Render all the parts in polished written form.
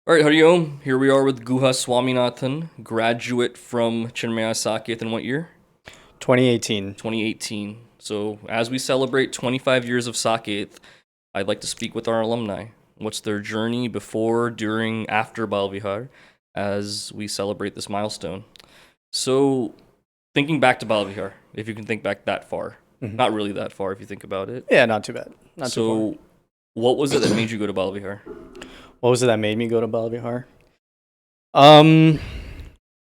All right, Hariom. Here we are with Guha Swaminathan, graduate from Chinmaya Saket in what year? 2018. 2018. So, as we celebrate 25 years of Saket, I'd like to speak with our alumni. What's their journey before, during, after Bala Vihar as we celebrate this milestone? So, thinking back to Bala Vihar, if you can think back that far, Mhm. not really that far if you think about it. Yeah, not too bad. Not too far. So, what was it that made you go to Bala Vihar? What was it that made me go to Bala Vihar? Um,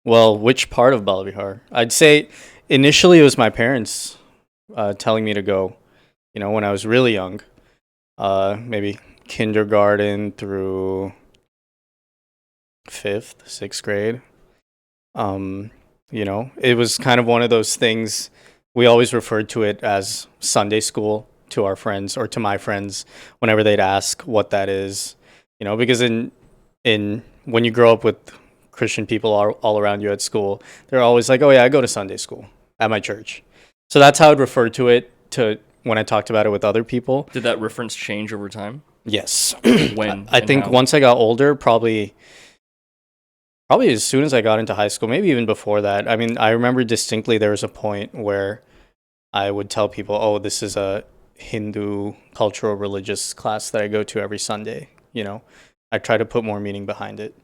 well, which part of Bala Vihar? I'd say initially it was my parents telling me to go, when I was really young. Maybe kindergarten through 5th, 6th grade. It was kind of one of those things we always referred to it as Sunday school to our friends or to my friends whenever they'd ask what that is. Because in when you grow up with Christian people all around you at school, they're always like, "Oh yeah, I go to Sunday school at my church." So that's how I'd refer to it to when I talked about it with other people. Did that reference change over time? Yes. When I and think how? once I got older, probably as soon as I got into high school, maybe even before that. I mean, I remember distinctly there was a point where I would tell people, "Oh, this is a Hindu cultural religious class that I go to every Sunday." I try to put more meaning behind it.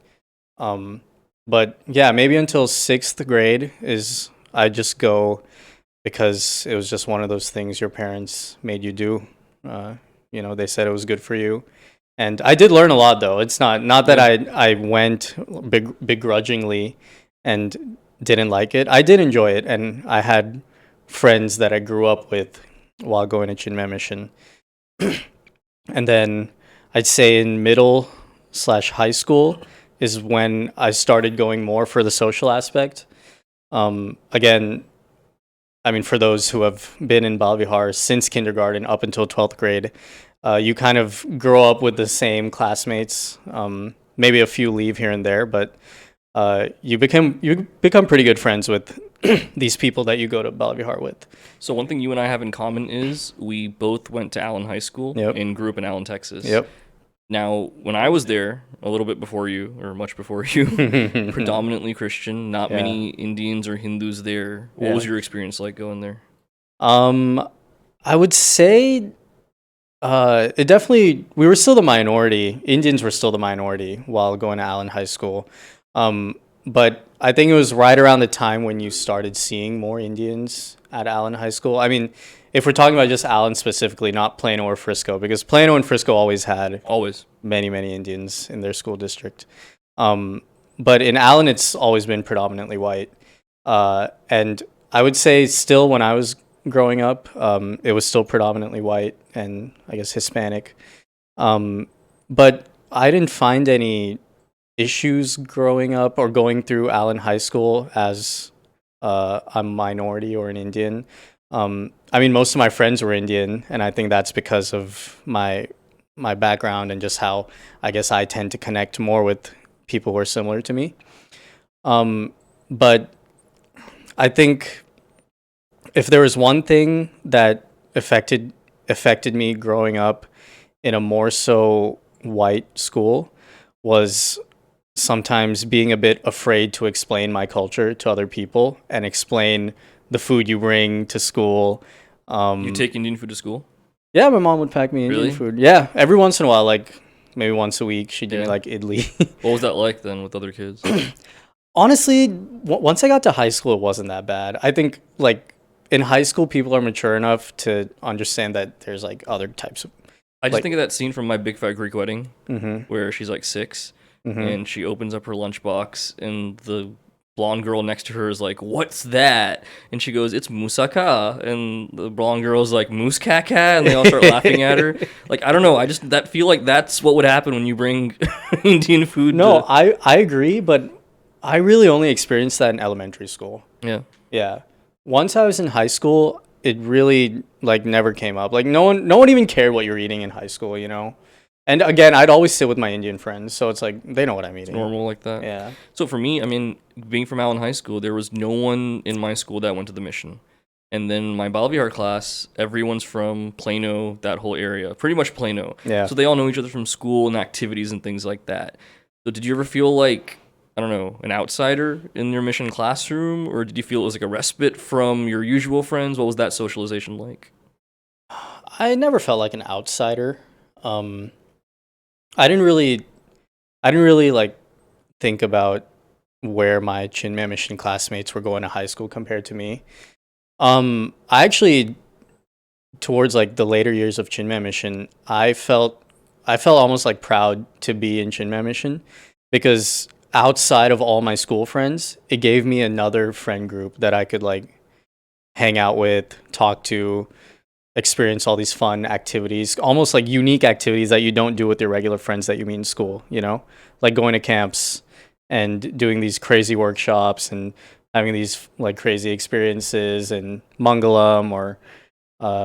Um, but yeah, maybe until 6th grade is I just go because it was just one of those things your parents made you do. They said it was good for you, and I did learn a lot though. It's not that Yeah. I went begrudgingly and didn't like it. I did enjoy it, and I had friends that I grew up with while going to Chinmay Mission. And then I'd say in middle/high school is when I started going more for the social aspect. Again, I mean, for those who have been in Bala Vihar since kindergarten up until 12th grade, you kind of grow up with the same classmates. Maybe a few leave here and there, but you become pretty good friends with these people that you go to Bala Vihar with. So one thing you and I have in common is we both went to Allen High School Yep. and grew up in Allen, Texas. Yep. Now, when I was there, a little bit before you, or much before you, predominantly Christian, not Yeah. many Indians or Hindus there. What Yeah. was your experience like going there? Um, I would say it definitely we were still the minority. Indians were still the minority while going to Allen High School. But I think it was right around the time when you started seeing more Indians at Allen High School. I mean, if we're talking about just Allen specifically, not Plano or Frisco, because Plano and Frisco always had Always. many Indians in their school district. Um, but in Allen, it's always been predominantly white. And I would say still when I was growing up, it was still predominantly white and I guess Hispanic. But I didn't find any issues growing up or going through Allen High School as a minority or an Indian. I mean, most of my friends were Indian, and I think that's because of my background and just how I guess I tend to connect more with people who are similar to me. But I think if there was one thing that affected me growing up in a more so white school was sometimes being a bit afraid to explain my culture to other people and explain the food you bring to school. You take Indian food to school? Yeah, my mom would pack me Indian Really? food. Yeah, every once in a while, like maybe once a week, she'd give me Yeah. like idli. What was that like then with other kids? Honestly, once I got to high school, it wasn't that bad. I think like in high school, people are mature enough to understand that there's like other types of I just like. think of that scene from My Big Fat Greek Wedding Mhm. where she's like 6 Mhm. and she opens up her lunchbox and the blonde girl next to her is like, "What's that?" And she goes, "It's moussaka." And the blonde girl's like, "Mouskaka," and they all start laughing at her. Like, I don't know. I just that feel like that's what would happen when you bring Indian food No, to. I agree, but I really only experienced that in elementary school. Yeah. Yeah. Once I was in high school, it really like never came up. Like no one even cared what you're eating in high school. And again, I'd always sit with my Indian friends, so it's like they know what I'm It's eating. normal like that. Yeah. So for me, I mean, being from Allen High School, there was no one in my school that went to the mission. And then my Bala Vihar class, everyone's from Plano, that whole area, pretty much Plano. Yeah. So they all know each other from school and activities and things like that. So did you ever feel like, I don't know, an outsider in your mission classroom, or did you feel it was like a respite from your usual friends? What was that socialization like? I never felt like an outsider. Um, I didn't really, I didn't really like think about where my Chinmay mission classmates were going to high school compared to me. I actually, towards like the later years of Chinmay mission, I felt almost like proud to be in Chinmay mission because outside of all my school friends, it gave me another friend group that I could like hang out with, talk to, experience all these fun activities, almost like unique activities that you don't do with your regular friends that you meet in school, you know? Like going to camps and doing these crazy workshops and having these like crazy experiences in Mangalam or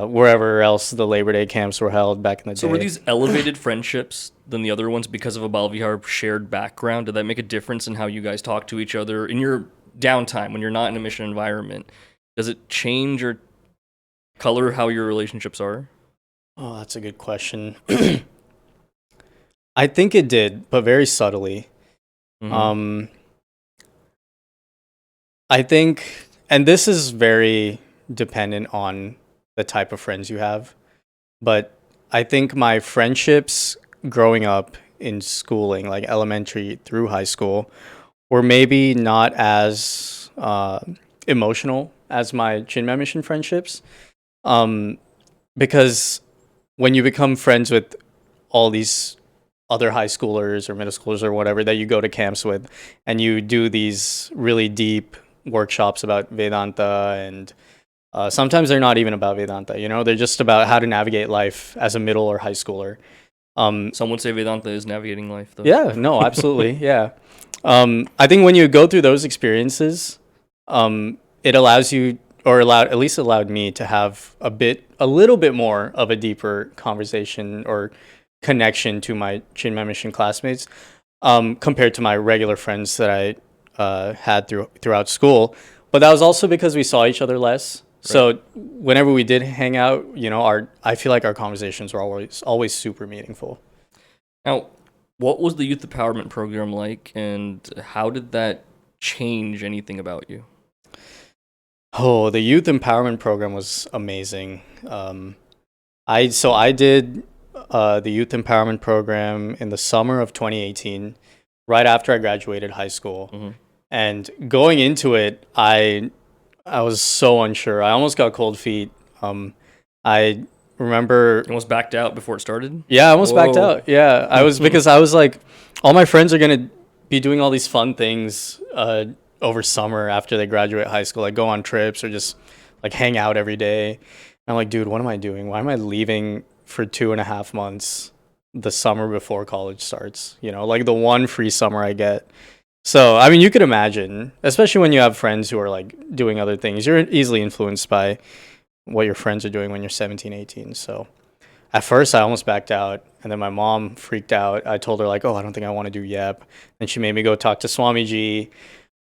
wherever else the Labor Day camps were held back in the So day. were these elevated friendships than the other ones because of a Bala Vihar shared background? Did that make a difference in how you guys talk to each other in your downtime when you're not in a mission environment? Does it change or color how your relationships are? Oh, that's a good question. I think it did, but very subtly. Mhm. Um, I think, and this is very dependent on the type of friends you have, but I think my friendships growing up in schooling, like elementary through high school, were maybe not as emotional as my Chinmay mission friendships. Um, because when you become friends with all these other high schoolers or middle schoolers or whatever that you go to camps with, and you do these really deep workshops about Vedanta, and sometimes they're not even about Vedanta, you know, they're just about how to navigate life as a middle or high schooler. Some would say Vedanta is navigating life, though. Yeah, no, absolutely. Yeah. I think when you go through those experiences, it allows you, or allowed, at least allowed me to have a little bit more of a deeper conversation or connection to my Chinmay mission classmates, compared to my regular friends that I had throughout school. But that was also because we saw each other less. So whenever we did hang out, you know, I feel like our conversations were always super meaningful. Now, what was the youth empowerment program like, and how did that change anything about you? Oh, the youth empowerment program was amazing. I did the youth empowerment program in the summer of 2018, right after I graduated high school. Mhm. And going into it, I was so unsure. I almost got cold feet. I remember, You almost backed out before it started? yeah, I almost backed Whoa. out. Yeah, I was because I was like, all my friends are gonna be doing all these fun things over summer after they graduate high school, like go on trips or just like hang out every day. I'm like, dude, what am I doing? Why am I leaving for 2.5 months the summer before college starts? You know, like the one free summer I get. So, I mean, you could imagine, especially when you have friends who are like doing other things, you're easily influenced by what your friends are doing when you're 17, 18. So, at first, I almost backed out. And then my mom freaked out. I told her, like, oh, I don't think I want to do YEP. And she made me go talk to Swamiji.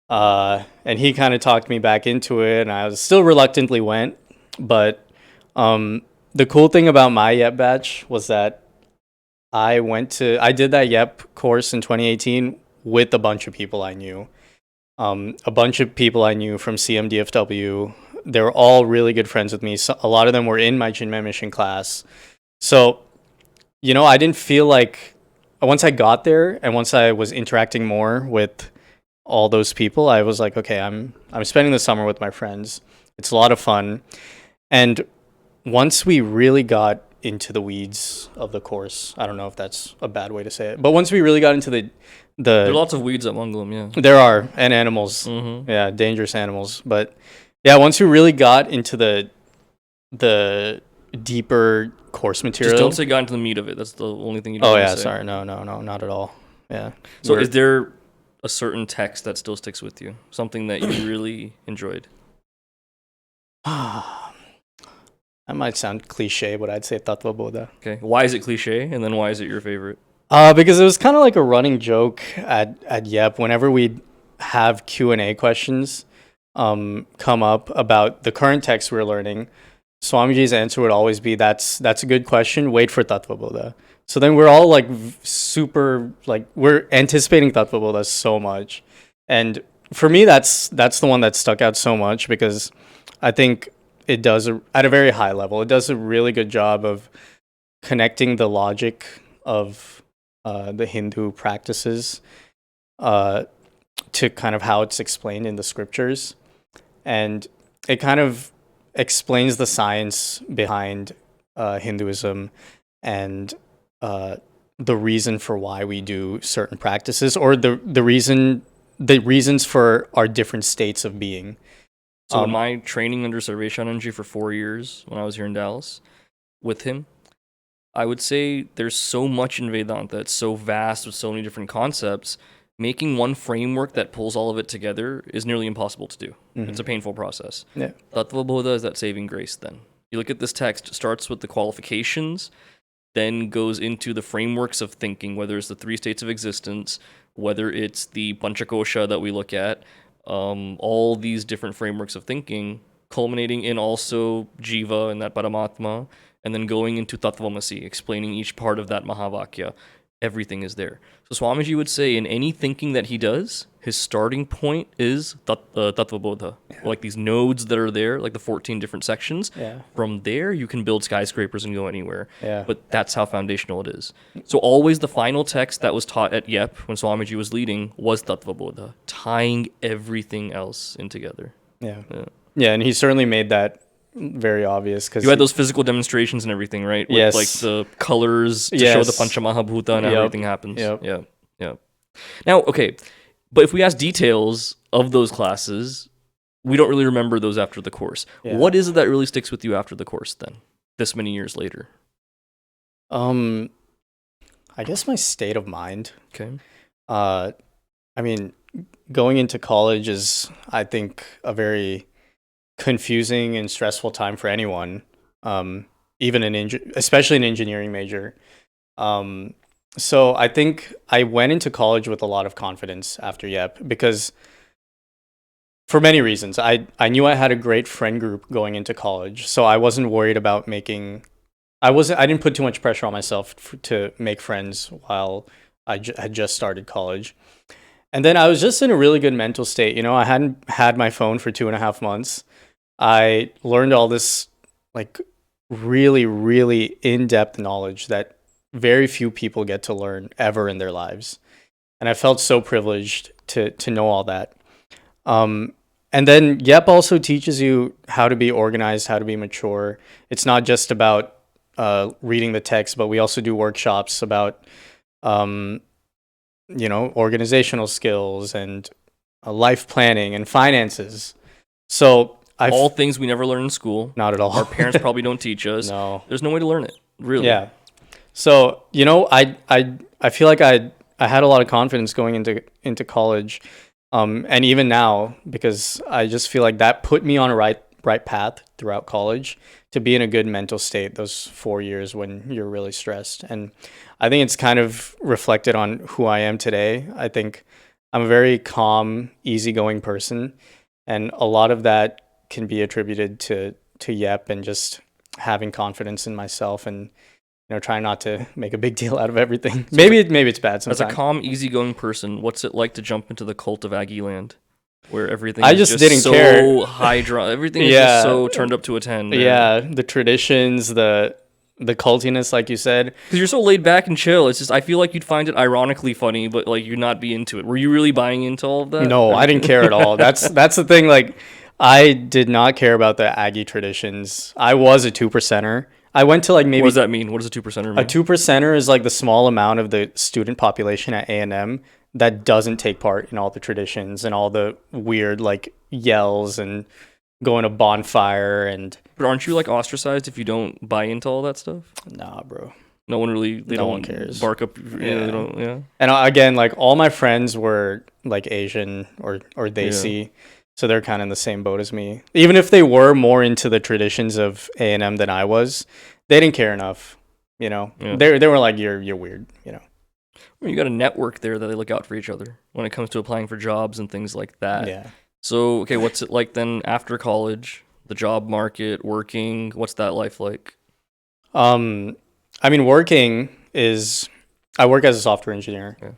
And he kind of talked me back into it. And I was still reluctantly went. But the cool thing about my YEP batch was that I did that YEP course in 2018 with a bunch of people I knew. A bunch of people I knew from CMDFW. They were all really good friends with me. So a lot of them were in my Chinmay mission class. So, you know, I didn't feel like once I got there and once I was interacting more with all those people, I was like, okay, I'm spending the summer with my friends. It's a lot of fun. And once we really got into the weeds of the course, I don't know if that's a bad way to say it, but once we really got into There are lots of weeds at Mangalam, yeah. there are, and animals, Mm-hmm. yeah, dangerous animals. But yeah, once we really got into the deeper course material. Just don't say got into the meat of it. That's the only thing you don't Oh want yeah, to say. sorry, no, not at all. Yeah. So We're- is there a certain text that still sticks with you? Something that you really enjoyed? that might sound cliche, but I'd say Tattva Bodha. Okay. Why is it cliche? And then why is it your favorite? Because it was kind of like a running joke at YEP whenever we'd have Q&A questions come up about the current text we're learning. Swamiji's answer would always be, that's a good question, wait for Tattva Bodha. So then we're all like super like we're anticipating Tattva Bodha so much, and for me that's the one that stuck out so much because I think it does at a very high level. It does a really good job of connecting the logic of the Hindu practices uh, to kind of how it's explained in the scriptures, and it kind of explains the science behind Hinduism and uh, the reason for why we do certain practices or the reasons for our different states of being. So in my training under Sarveshananji for 4 years when I was here in Dallas with him, I would say there's so much in Vedanta. It's so vast with so many different concepts. Making one framework that pulls all of it together is nearly impossible to do. It's a painful process. Yeah. Tattva Bodha is that saving grace then. You look at this text, it starts with the qualifications, then goes into the frameworks of thinking, whether it's the three states of existence, whether it's the Panchakosha that we look at, all these different frameworks of thinking, culminating in also Jiva and that Paramatma, and then going into Tattvamasi, explaining each part of that Mahavakya. Everything is there. So Swamiji would say in any thinking that he does, his starting point is Tattva Bodha. Like these nodes that are there, like the 14 different sections. Yeah. From there, you can build skyscrapers and go anywhere. Yeah. But that's how foundational it is. So always the final text that was taught at Yep when Swamiji was leading was Tattva Bodha, tying everything else in together. Yeah. Yeah, and he certainly made that very obvious because you had those physical demonstrations and everything, right? With Yes. like the colors to show the Panchamahabhuta and how everything happens. Yep. Yeah. Now, okay, but if we ask details of those classes, we don't really remember those after the course. Yeah. What is it that really sticks with you after the course then, this many years later? I guess my state of mind. Okay. I mean, going into college is, I think, a very confusing and stressful time for anyone, even especially an engineering major. So I think I went into college with a lot of confidence after Yep because for many reasons. I knew I had a great friend group going into college, so I wasn't worried about I didn't put too much pressure on myself to make friends while I had just started college. And then I was just in a really good mental state. You know, I hadn't had my phone for 2.5 months. I learned all this like really, really in-depth knowledge that very few people get to learn ever in their lives. And I felt so privileged to know all that. And then Yep also teaches you how to be organized, how to be mature. It's not just about reading the text, but we also do workshops about, organizational skills and life planning and finances. So all things we never learn in school. Not at all. Our parents probably don't teach us. No. There's no way to learn it, really. Yeah. So, I feel like I had a lot of confidence going into college. And even now, because I just feel like that put me on a right path throughout college to be in a good mental state those 4 years when you're really stressed. And I think it's kind of reflected on who I am today. I think I'm a very calm, easygoing person. And a lot of that can be attributed to Yep and just having confidence in myself and trying not to make a big deal out of everything. So maybe it's bad sometimes. As a calm, easygoing person, what's it like to jump into the cult of Aggie land, where everything I is just didn't so care. high draw, everything is just so turned up to a 10. Yeah, the traditions, the cultiness, like you said. Because you're so laid back and chill. It's just I feel like you'd find it ironically funny, but like you'd not be into it. Were you really buying into all of that? No, I didn't care at all. That's the thing. Like, I did not care about the Aggie traditions. I was a 2%er. I went to like maybe. What does that mean? What does a 2%er mean? A 2%er is like the small amount of the student population at A&M that doesn't take part in all the traditions and all the weird like yells and going to bonfire and. But aren't you like ostracized if you don't buy into all that stuff? Nah, bro. No one really. No one cares. Bark up. Yeah. They don't, yeah. And again, like all my friends were like Asian or Desi. So they're kind of in the same boat as me. Even if they were more into the traditions of A&M than I was, they didn't care enough. Yeah. They were like, you're weird. Well, you got a network there that they look out for each other when it comes to applying for jobs and things like that. Yeah. So, okay, what's it like then after college? The job market, working, what's that life like? I mean, working is I work as a software engineer. Okay.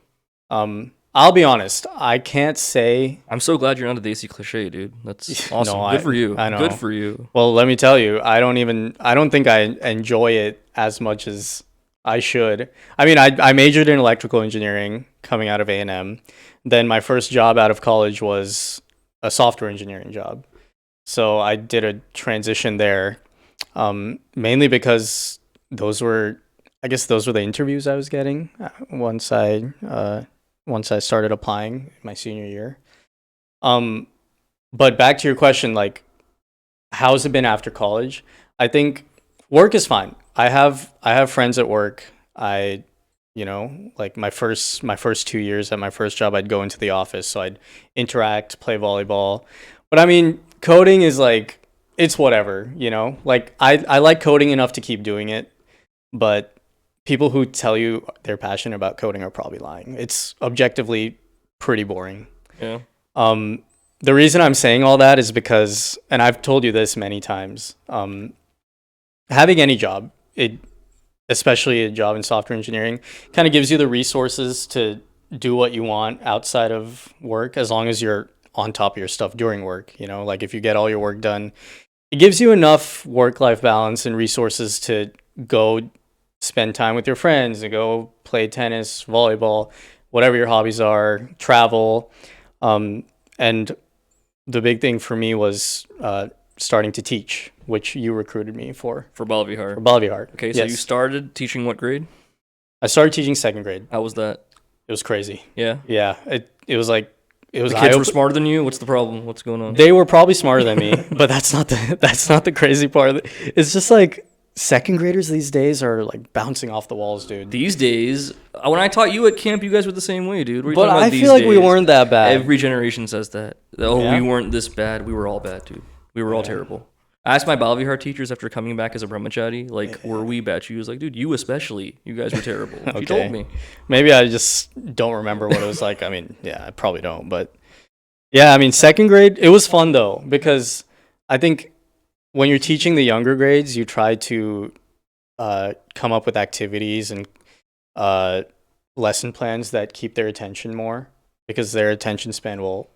I'll be honest, I can't say. I'm so glad you're not a Desi cliche, dude. That's No, awesome. Good for you. I know. Good for you. Well, let me tell you, I don't think I enjoy it as much as I should. I mean, I majored in electrical engineering coming out of A&M. Then my first job out of college was a software engineering job. So I did a transition there, mainly because I guess those were the interviews I was getting once I started applying my senior year. Um, but back to your question, like, how's it been after college? I think work is fine. I have friends at work. Like my first 2 years at my first job, I'd go into the office, so I'd interact, play volleyball. But I mean, coding is like it's whatever, you know. Like I like coding enough to keep doing it, but people who tell you they're passionate about coding are probably lying. It's objectively pretty boring. Yeah. The reason I'm saying all that is because, and I've told you this many times, having any job, especially a job in software engineering, kind of gives you the resources to do what you want outside of work, as long as you're on top of your stuff during work. You know, like if you get all your work done, it gives you enough work-life balance and resources to go spend time with your friends and go play tennis, volleyball, whatever your hobbies are, travel. And the big thing for me was starting to teach, which you recruited me for Bala Vihar. for Bala Vihar. Okay, so Yes. you started teaching what grade? I started teaching second grade. How was that? It was crazy. Yeah. Yeah, it was like it was The kids were eye-open- smarter than you. What's the problem? What's going on? They were probably smarter than me, but that's not the crazy part. It's just like second graders these days are like bouncing off the walls, dude. These days, when I taught you at camp, you guys were the same way, dude. What are you But talking about I these feel like we days? weren't that bad. Every generation says that. Oh, Yeah? we weren't this bad. We were all bad, dude. We were all terrible. I asked my Bala Vihar teachers after coming back as a brahmachari, like, were we bad? She was like, dude, you especially. You guys were terrible. She told me. Maybe I just don't remember what it was like. I mean, yeah, I probably don't. But yeah, I mean, second grade, it was fun though, because I think when you're teaching the younger grades, you try to come up with activities and lesson plans that keep their attention more, because their attention span will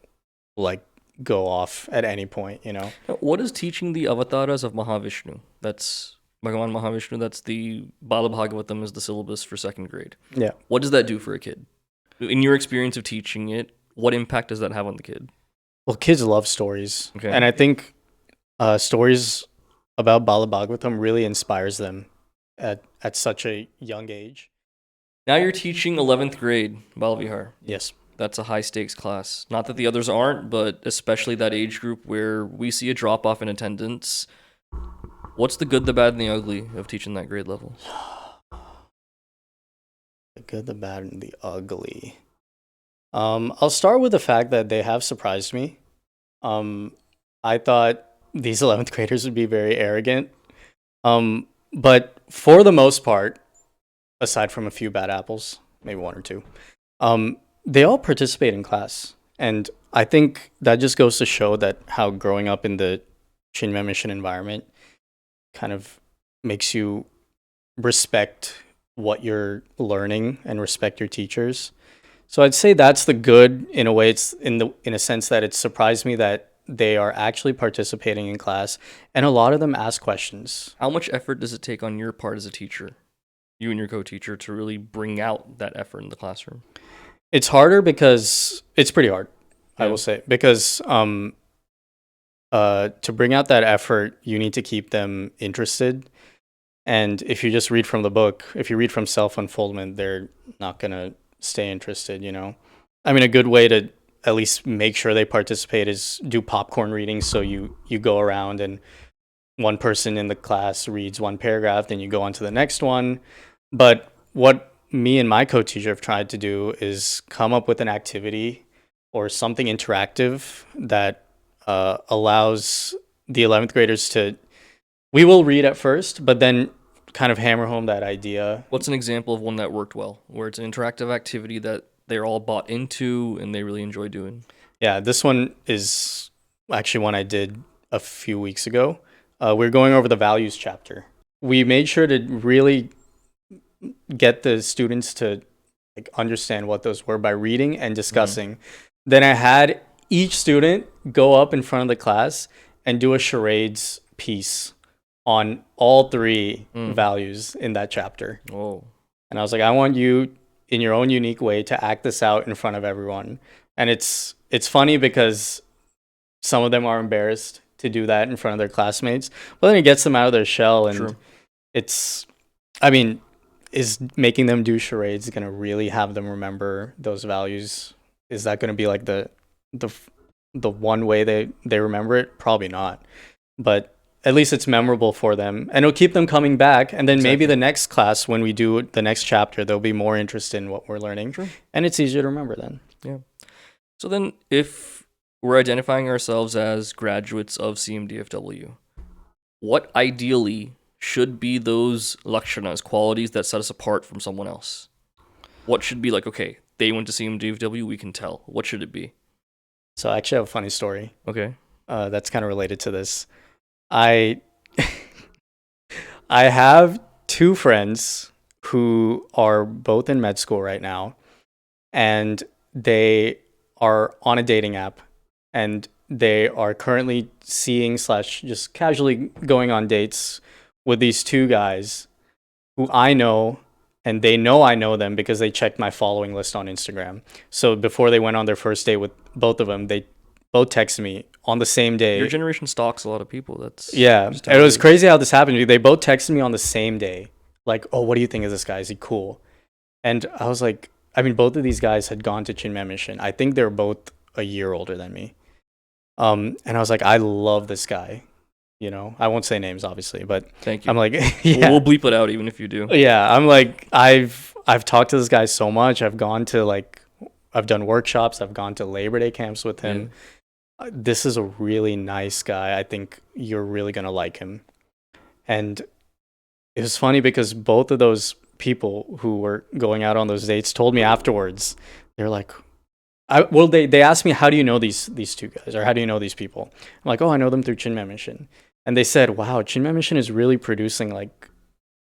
like go off at any point, you know? Now, what is teaching the avatars of Mahavishnu? That's Bhagavan Mahavishnu. That's the Bala Bhagavatam is the syllabus for second grade. Yeah. What does that do for a kid? In your experience of teaching it, what impact does that have on the kid? Well, kids love stories. Okay. And I think stories about Bala Bhagavatam really inspires them at such a young age. Now you're teaching 11th grade Bala Vihar. Yes. That's a high stakes class. Not that the others aren't, but especially that age group where we see a drop off in attendance. What's the good, the bad, and the ugly of teaching that grade level? The good, the bad, and the ugly. I'll start with the fact that they have surprised me. I thought these 11th graders would be very arrogant. But for the most part, aside from a few bad apples, maybe one or two, they all participate in class. And I think that just goes to show that how growing up in the Chinmay Mission environment kind of makes you respect what you're learning and respect your teachers. So I'd say that's the good in a way. It's in a sense that it surprised me that they are actually participating in class, and a lot of them ask questions. How much effort does it take on your part as a teacher, you and your co-teacher, to really bring out that effort in the classroom? It's harder because it's pretty hard, I Yeah. will say, because to bring out that effort, you need to keep them interested. And if you just read from the book, if you read from self-unfoldment, they're not going to stay interested, you know? I mean, a good way to at least make sure they participate is do popcorn readings. So you go around and one person in the class reads one paragraph, then you go on to the next one. But what me and my co-teacher have tried to do is come up with an activity or something interactive that allows the 11th graders to, we will read at first, but then kind of hammer home that idea. What's an example of one that worked well, where it's an interactive activity that they're all bought into and they really enjoy doing? Yeah, this one is actually one I did a few weeks ago. We're going over the values chapter. We made sure to really get the students to like understand what those were by reading and discussing. Then I had each student go up in front of the class and do a charades piece on all three values in that chapter. Oh. And I was like, I want you in your own unique way to act this out in front of everyone. And it's funny because some of them are embarrassed to do that in front of their classmates, but then it gets them out of their shell. And True. it's, I mean, is making them do charades going to really have them remember those values? Is that going to be like the one way they remember it? Probably not. But at least it's memorable for them, and it'll keep them coming back. And then maybe the next class, when we do the next chapter, they'll be more interested in what we're learning. True. And it's easier to remember then. Yeah. So then, if we're identifying ourselves as graduates of CMDFW, what ideally should be those lakshanas, qualities that set us apart from someone else? What should be like, okay, they went to CMDFW, we can tell. What should it be? So I actually have a funny story. Okay. That's kind of related to this. I have two friends who are both in med school right now, and they are on a dating app, and they are currently seeing / just casually going on dates with these two guys who I know, and they know I know them because they checked my following list on Instagram. So before they went on their first date with both of them, they both texted me on the same day. Your generation stalks a lot of people. That's Yeah. just It was crazy how this happened. They both texted me on the same day. Like, oh, what do you think of this guy? Is he cool? And I was like, I mean, both of these guys had gone to Chinmay Mission. I think they're both a year older than me. And I was like, I love this guy. You know, I won't say names, obviously, but Thank you. I'm like, yeah. We'll bleep it out even if you do. Yeah, I'm like, I've talked to this guy so much. I've done workshops. I've gone to Labor Day camps with him. Yeah. This is a really nice guy. I think you're really going to like him. And it was funny because both of those people who were going out on those dates told me afterwards, they're like, they asked me, how do you know these two guys, or how do you know these people? I'm like, oh, I know them through Chinmay Mission. And they said, wow, Chinmay Mission is really producing like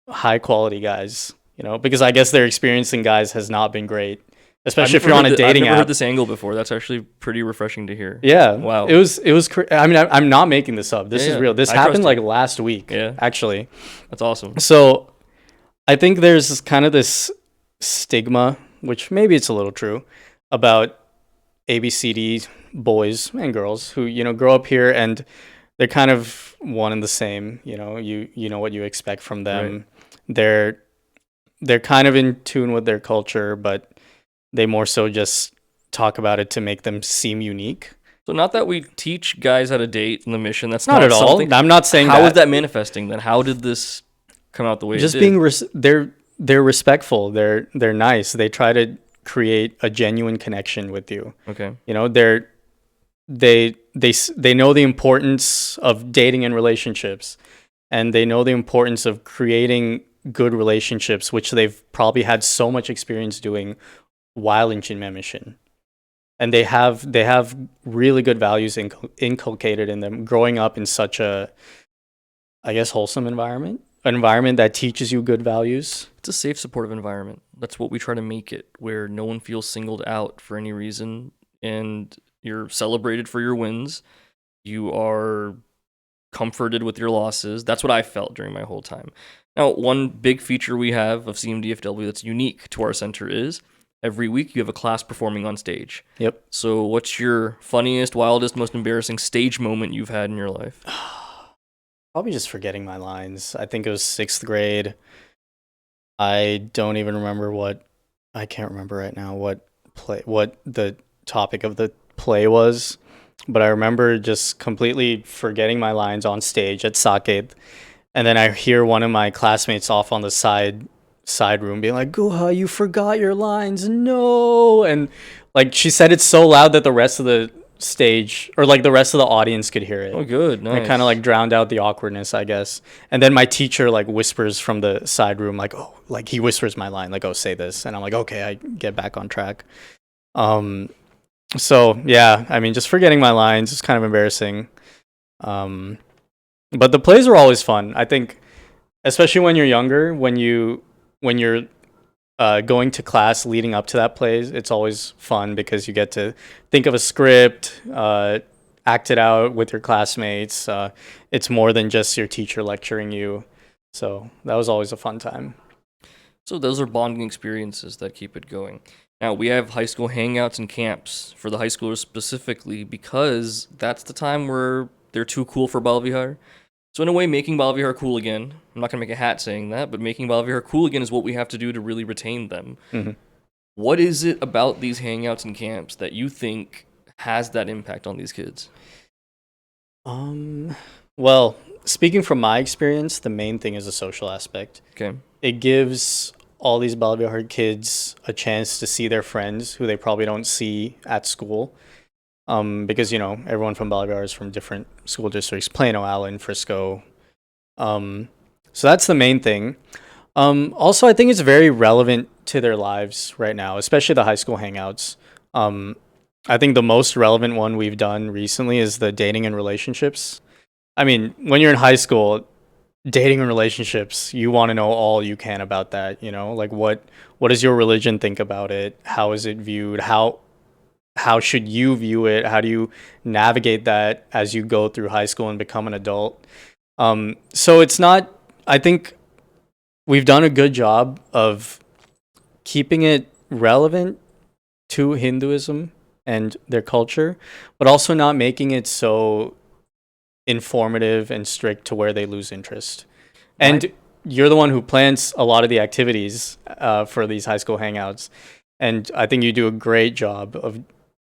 high quality guys, you know, because I guess their experience in guys has not been great. Especially if you're on a dating app. I've never app. heard this angle before. That's actually pretty refreshing to hear. Yeah. Wow. It was. I mean, I'm not making this up. This is real. This happened like last week. Yeah. Actually. That's awesome. So, I think there's kind of this stigma, which maybe it's a little true, about ABCD boys and girls who grow up here and they're kind of one and the same. You know what you expect from them. Right. They're kind of in tune with their culture, but they more so just talk about it to make them seem unique. So not that we teach guys how to date in the mission. That's not at all. I'm not saying How is that manifesting then? How did this come out the way just it did? Being they're respectful. They're nice. They try to create a genuine connection with you. Okay. You know, they know the importance of dating and relationships, and they know the importance of creating good relationships, which they've probably had so much experience doing while in Chinmay Mission. And they have really good values inculcated in them growing up in such a, I guess, wholesome environment, an environment that teaches you good values. It's a safe, supportive environment. That's what we try to make it, where no one feels singled out for any reason, and you're celebrated for your wins. You are comforted with your losses. That's what I felt during my whole time. Now, one big feature we have of CMDFW that's unique to our center is every week you have a class performing on stage. Yep. So what's your funniest, wildest, most embarrassing stage moment you've had in your life? Probably just forgetting my lines. I think it was 6th grade. I don't even remember I can't remember right now what the topic of the play was, but I remember just completely forgetting my lines on stage at Saket. And then I hear one of my classmates off on the side room being like, Guha, you forgot your lines. No. And like she said it so loud that the rest of the stage, or like the rest of the audience, could hear it. Oh, good. Nice. It kind of like drowned out the awkwardness, I guess. And then my teacher like whispers from the side room, like, oh, like he whispers my line, like, oh, say this. And I'm like, okay, I get back on track. So yeah, I mean, just forgetting my lines is kind of embarrassing. But the plays are always fun. I think, especially when you're younger, when you when you're going to class leading up to that play, it's always fun because you get to think of a script, act it out with your classmates. It's more than just your teacher lecturing you. So that was always a fun time. So those are bonding experiences that keep it going. Now, we have high school hangouts and camps for the high schoolers specifically because that's the time where they're too cool for Bala Vihar. So in a way, making Bala Vihar cool again, I'm not going to make a hat saying that, but making Bala Vihar cool again is what we have to do to really retain them. Mm-hmm. What is it about these hangouts and camps that you think has that impact on these kids? Well, speaking from my experience, the main thing is the social aspect. Okay. It gives all these Bala Vihar kids a chance to see their friends who they probably don't see at school. Because, everyone from Bala Vihar is from different school districts, Plano, Allen, Frisco. So that's the main thing. Also, I think it's very relevant to their lives right now, especially the high school hangouts. I think the most relevant one we've done recently is the dating and relationships. I mean, when you're in high school, dating and relationships, you want to know all you can about that, like what does your religion think about it? How is it viewed? How should you view it? How do you navigate that as you go through high school and become an adult? So it's not, I think we've done a good job of keeping it relevant to Hinduism and their culture, but also not making it so informative and strict to where they lose interest. And you're the one who plans a lot of the activities for these high school hangouts. And I think you do a great job of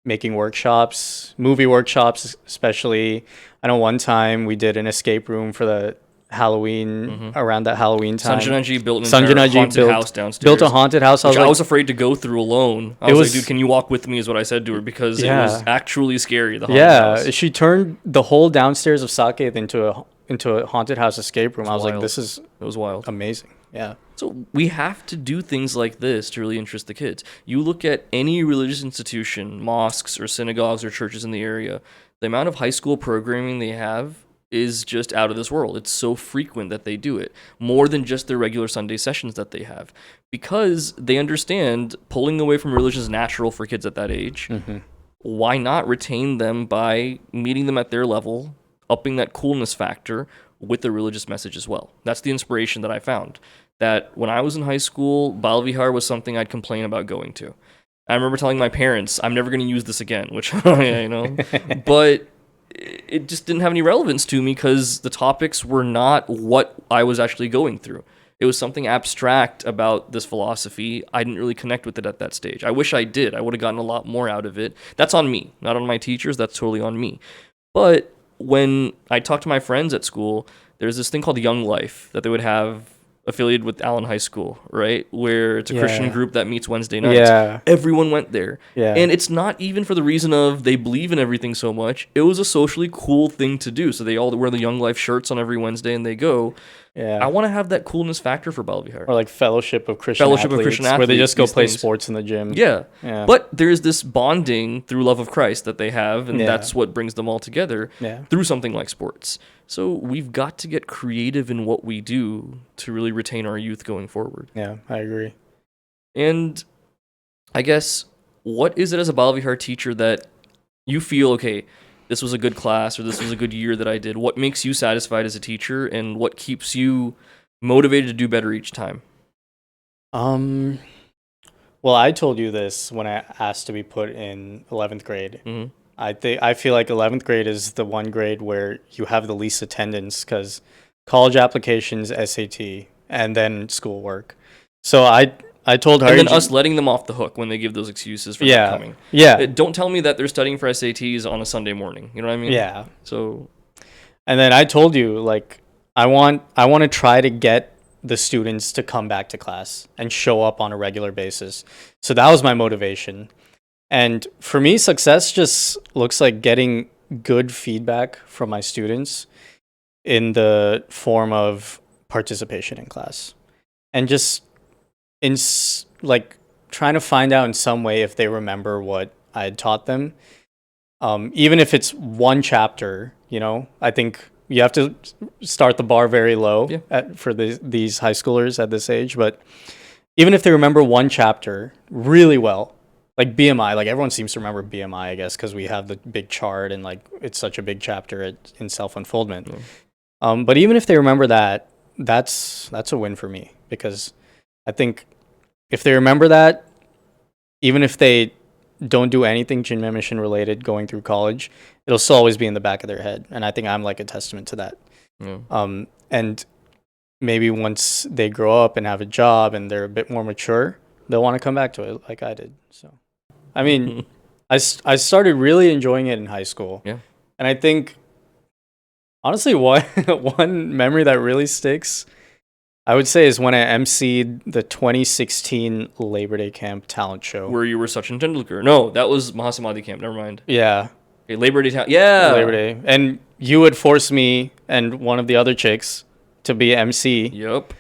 making workshops, movie workshops especially. I know one time we did an escape room for the Halloween, around that Halloween time. Sanjanaji built an entire haunted house downstairs. Built a haunted house. I was afraid to go through alone. I was like, dude, can you walk with me is what I said to her because it was actually scary, the haunted house. She turned the whole downstairs of Saket into a haunted house escape room. I was like, it was wild. Amazing. Yeah. So we have to do things like this to really interest the kids. You look at any religious institution, mosques or synagogues or churches in the area, the amount of high school programming they have is just out of this world. It's so frequent that they do it, more than just their regular Sunday sessions that they have, because they understand pulling away from religion is natural for kids at that age. Mm-hmm. Why not retain them by meeting them at their level, upping that coolness factor with the religious message as well? That's the inspiration that I found. That when I was in high school, Bala Vihar was something I'd complain about going to. I remember telling my parents, I'm never going to use this again, which, but it just didn't have any relevance to me because the topics were not what I was actually going through. It was something abstract about this philosophy. I didn't really connect with it at that stage. I wish I did. I would have gotten a lot more out of it. That's on me, not on my teachers. That's totally on me. But when I talked to my friends at school, there's this thing called Young Life that they would have affiliated with Allen High School, right? Where it's a Christian group that meets Wednesday nights. Yeah. Everyone went there. Yeah. And it's not even for the reason of they believe in everything so much. It was a socially cool thing to do. So they all wear the Young Life shirts on every Wednesday and they go. Yeah. I want to have that coolness factor for Bala Vihar. Or like Fellowship of Christian Athletes, where they just go play sports in the gym. Yeah. But there's this bonding through love of Christ that they have, and that's what brings them all together through something like sports. So we've got to get creative in what we do to really retain our youth going forward. Yeah, I agree. And I guess, what is it as a Bala Vihar teacher that you feel, okay, this was a good class or this was a good year that I did? What makes you satisfied as a teacher and what keeps you motivated to do better each time? Well, I told you this when I asked to be put in 11th grade. Mm-hmm. I feel like 11th grade is the one grade where you have the least attendance because college applications, SAT, and then schoolwork. So I told her. And then us letting them off the hook when they give those excuses for not coming. Yeah. Don't tell me that they're studying for SATs on a Sunday morning. You know what I mean? Yeah. So. And then I told you, like, I want to try to get the students to come back to class and show up on a regular basis. So that was my motivation. And for me, success just looks like getting good feedback from my students in the form of participation in class. And just trying to find out in some way if they remember what I had taught them. Even if it's one chapter, I think you have to start the bar very low Yeah. for these high schoolers at this age. But even if they remember one chapter really well, like BMI, like everyone seems to remember BMI, I guess, because we have the big chart and like it's such a big chapter in self unfoldment. Yeah. But even if they remember that, that's a win for me, because I think if they remember that, even if they don't do anything Jinmei mission related going through college, it'll still always be in the back of their head. And I think I'm like a testament to that. Yeah. And maybe once they grow up and have a job and they're a bit more mature, they'll want to come back to it like I did. So, I mean, I started really enjoying it in high school. Yeah. And I think, honestly, one memory that really sticks, I would say, is when I emceed the 2016 Labor Day Camp talent show. Where you were Sachin Tendulkar. No, that was Mahasamadhi camp. Never mind. Yeah. Okay, Labor Day talent. Yeah. Labor Day. And you would force me and one of the other chicks to be MC. Yep.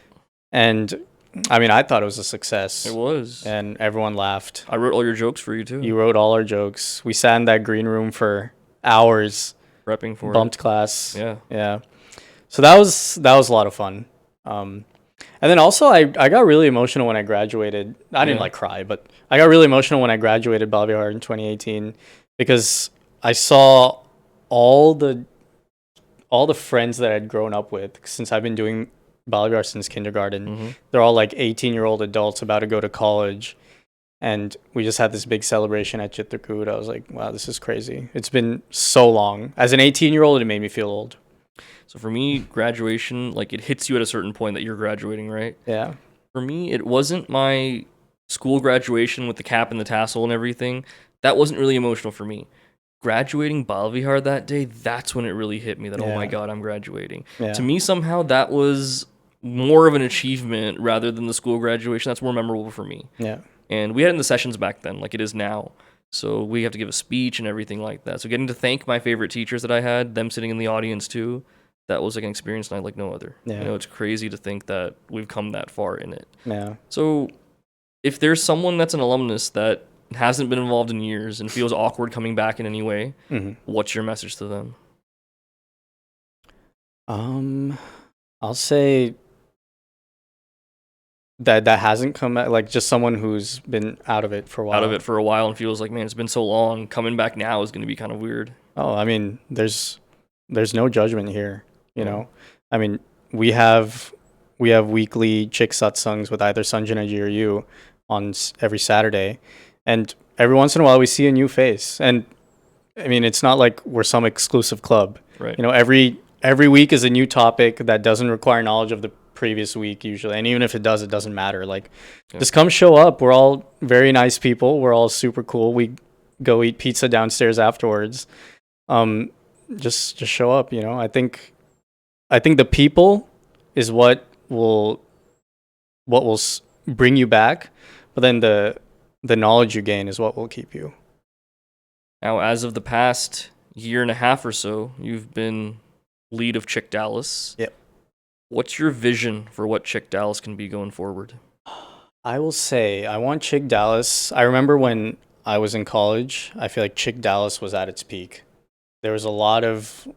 And I mean, I thought it was a success. It was. And everyone laughed. I wrote all your jokes for you too. You wrote all our jokes. We sat in that green room for hours, prepping for bumped class. Yeah. Yeah. So that was a lot of fun. And then also I got really emotional when I graduated. I didn't like cry, but I got really emotional when I graduated Bala Vihar in 2018, because I saw all the friends that I'd grown up with, since I've been doing Bala Vihar since kindergarten. Mm-hmm. They're all like 18-year-old adults about to go to college. And we just had this big celebration at Chitrakoot. I was like, wow, this is crazy. It's been so long. As an 18-year-old, it made me feel old. So for me, graduation, like, it hits you at a certain point that you're graduating, right? Yeah. For me, it wasn't my school graduation with the cap and the tassel and everything. That wasn't really emotional for me. Graduating Bala Vihar that day, that's when it really hit me that, oh my God, I'm graduating. Yeah. To me, somehow, that was more of an achievement rather than the school graduation. That's more memorable for me. Yeah. And we had it in the sessions back then, like it is now. So we have to give a speech and everything like that. So getting to thank my favorite teachers that I had, them sitting in the audience too, that was like an experience like no other. Yeah. You know, it's crazy to think that we've come that far in it. Yeah. So if there's someone that's an alumnus that hasn't been involved in years and feels awkward coming back in any way, what's your message to them? I'll say that hasn't come back, like just someone who's been out of it for a while. Out of it for a while and feels like, man, it's been so long. Coming back now is going to be kind of weird. Oh, I mean, there's no judgment here. You know, I mean, we have weekly chick satsangs with either Sanjana ji or you on every Saturday, and every once in a while we see a new face. And I mean, it's not like we're some exclusive club. Right. You know, every week is a new topic that doesn't require knowledge of the previous week usually, and even if it does, it doesn't matter. Like, just come show up. We're all very nice people. We're all super cool. We go eat pizza downstairs afterwards. Just show up. You know, I think the people is what will bring you back, but then the knowledge you gain is what will keep you. Now, as of the past year and a half or so, you've been lead of Chick Dallas. Yep. What's your vision for what Chick Dallas can be going forward? I will say I want Chick Dallas. I remember when I was in college, I feel like Chick Dallas was at its peak. There was a lot of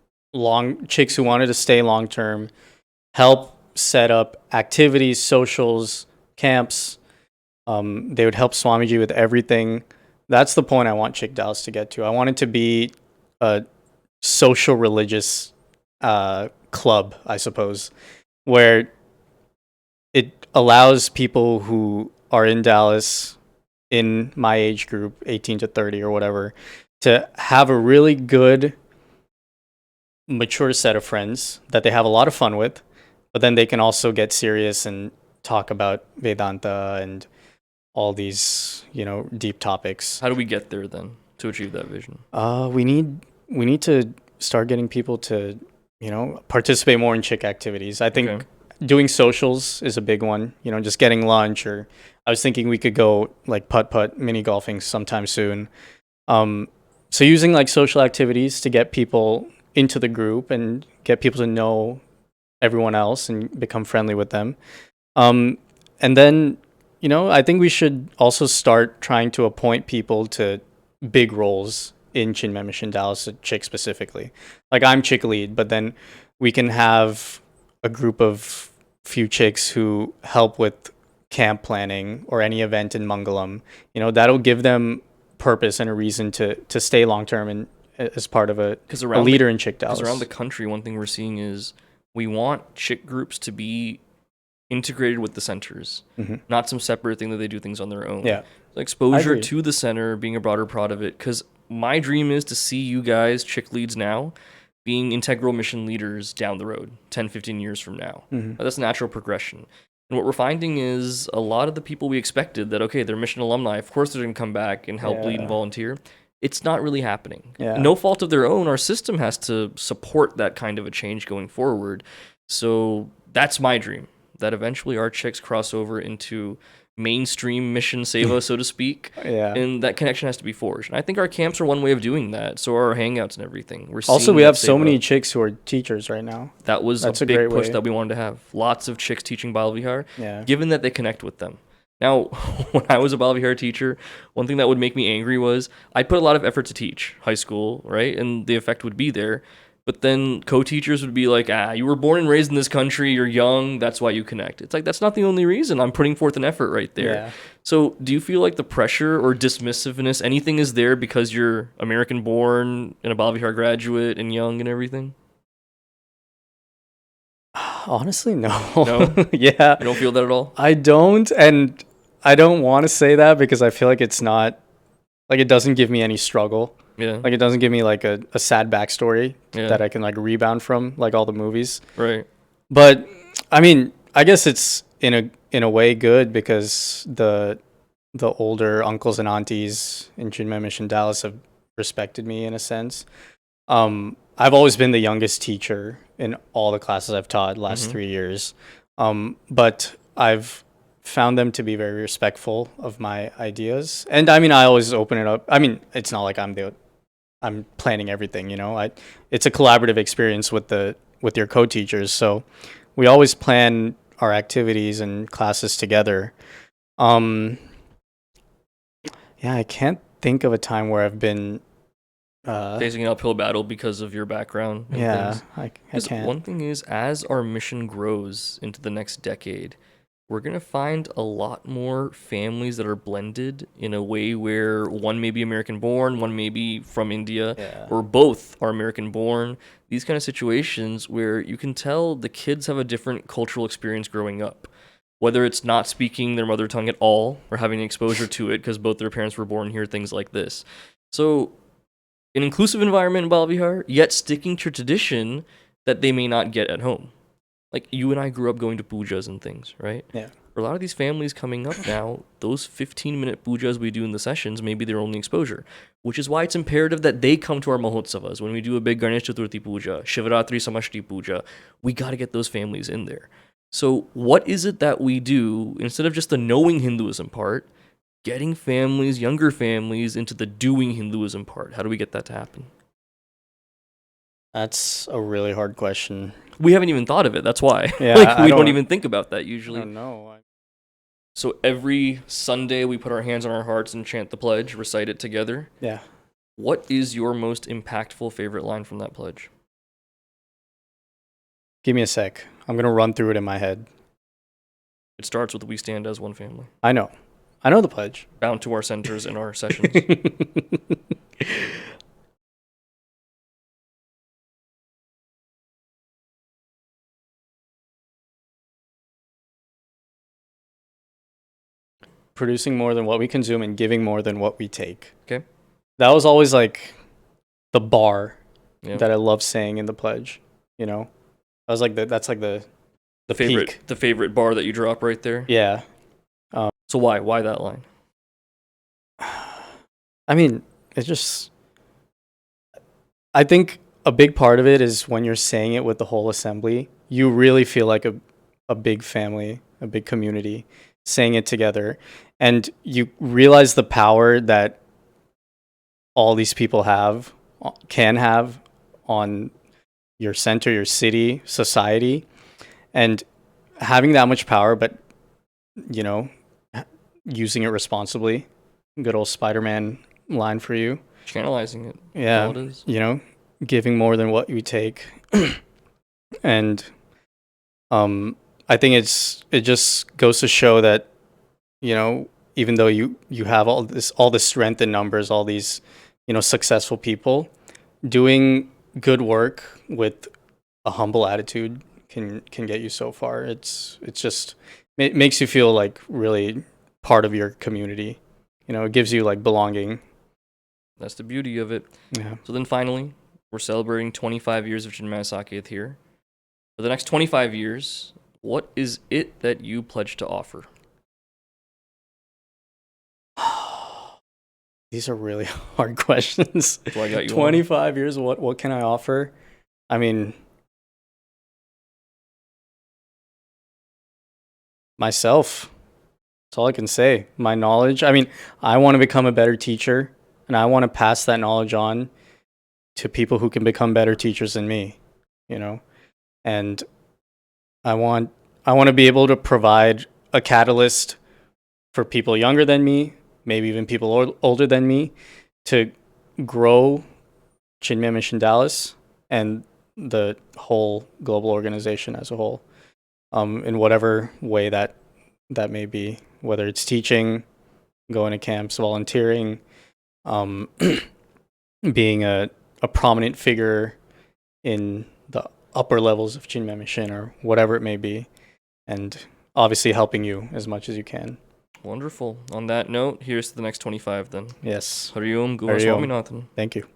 chicks who wanted to stay long term, help set up activities, socials, camps. They would help Swamiji with everything. That's the point I want Chick Dallas to get to. I want it to be a social religious club, I suppose, where it allows people who are in Dallas, in my age group, 18 to 30 or whatever, to have a really good, mature set of friends that they have a lot of fun with, but then they can also get serious and talk about Vedanta and all these, you know, deep topics. How do we get there then to achieve that vision? We need to start getting people to, you know, participate more in chick activities. I think doing socials is a big one, you know, just getting lunch, or I was thinking we could go like putt mini golfing sometime soon. So using like social activities to get people into the group and get people to know everyone else and become friendly with them. And then, you know, I think we should also start trying to appoint people to big roles in Chinmay Mission Dallas, Chick specifically. Like, I'm Chick lead, but then we can have a group of few chicks who help with camp planning or any event in Mangalam. That'll give them purpose and a reason to stay long term and as part of a leader in Chick Dallas. Because around the country, one thing we're seeing is we want chick groups to be integrated with the centers, not some separate thing that they do things on their own. Yeah. Exposure to the center, being a broader part of it. Because my dream is to see you guys, chick leads now, being integral mission leaders down the road, 10, 15 years from now. That's natural progression. And what we're finding is a lot of the people we expected that, okay, they're mission alumni, of course they're going to come back and help lead and volunteer. It's not really happening. No fault of their own. Our system has to support that kind of a change going forward. So that's my dream, that eventually our chicks cross over into mainstream mission seva, so to speak. And that connection has to be forged. And I think our camps are one way of doing that. So are our hangouts and everything. We have so many chicks who are teachers right now. That's a big push that we wanted to have. Lots of chicks teaching Bala Vihar, given that they connect with them. Now, when I was a Bala Vihar teacher, one thing that would make me angry was I'd put a lot of effort to teach high school, right? And the effect would be there. But then co-teachers would be like, you were born and raised in this country, you're young, that's why you connect. It's like, that's not the only reason. I'm putting forth an effort right there. So do you feel like the pressure or dismissiveness, anything is there because you're American born and a Bala Vihar graduate and young and everything? Honestly, no. No? You don't feel that at all? I don't, and I don't want to say that because I feel like it's not, like it doesn't give me any struggle. Like it doesn't give me like a sad backstory that I can like rebound from, like all the movies. Right. But I mean, I guess it's in a way good because the older uncles and aunties in Chinmay Mission Dallas have respected me in a sense. I've always been the youngest teacher in all the classes I've taught last 3 years. But I've found them to be very respectful of my ideas. And I mean, I always open it up. I mean, it's not like I'm planning everything, it's a collaborative experience with your co-teachers. So we always plan our activities and classes together. I can't think of a time where I've been facing an uphill battle because of your background. I can't. One thing is, as our mission grows into the next decade, we're going to find a lot more families that are blended in a way where one may be American born, one may be from India, or both are American born. These kind of situations where you can tell the kids have a different cultural experience growing up, whether it's not speaking their mother tongue at all or having exposure to it because both their parents were born here, things like this. So an inclusive environment in Bala Vihar, yet sticking to tradition that they may not get at home. Like, you and I grew up going to pujas and things, right? For a lot of these families coming up now, those 15-minute pujas we do in the sessions may be their only exposure, which is why it's imperative that they come to our Mahotsavas. When we do a big Ganesh Chaturthi puja, Shivaratri Samashti puja, we got to get those families in there. So what is it that we do, instead of just the knowing Hinduism part, getting families, younger families, into the doing Hinduism part? How do we get that to happen? That's a really hard question. We haven't even thought of it. That's why. We don't even think about that usually. I don't know. So every Sunday we put our hands on our hearts and chant the pledge, recite it together. What is your most impactful favorite line from that pledge? Give me a sec. I'm going to run through it in my head. It starts with "We stand as one family." I know the pledge. Bound to our centers and our sessions. Producing more than what we consume and giving more than what we take. Okay. That was always like the bar that I love saying in the pledge. I was like that's like the favorite peak. The favorite bar that you drop right there. So why that line? I mean, it's just, I think a big part of it is when you're saying it with the whole assembly, you really feel like a big family, a big community saying it together. And you realize the power that all these people can have on your center, your city, society. And having that much power, but, using it responsibly. Good old Spider-Man line for you. Channelizing it. Yeah. All it is. Giving more than what you take. And I think it just goes to show that, you know, even though you have all this strength in numbers, all these, you know, successful people, doing good work with a humble attitude can get you so far. It's just, it makes you feel like really part of your community. You know, it gives you like belonging. That's the beauty of it. Yeah. So then finally, we're celebrating 25 years of Chinmaya Saketh here. For the next 25 years, what is it that you pledge to offer? These are really hard questions. So I got you 25 years, what can I offer? I mean, myself. That's all I can say. My knowledge. I mean, I want to become a better teacher, and I want to pass that knowledge on to people who can become better teachers than me, you know? And I want to be able to provide a catalyst for people younger than me, maybe even people older than me, to grow Chinmaya Mission Dallas and the whole global organization as a whole, in whatever way that may be, whether it's teaching, going to camps, volunteering, um, being a prominent figure in the upper levels of Chinmaya Mission or whatever it may be, and obviously helping you as much as you can. Wonderful. On that note, here's to the next 25 then. Yes. Hariom Guha Hariom. Swaminathan. Thank you.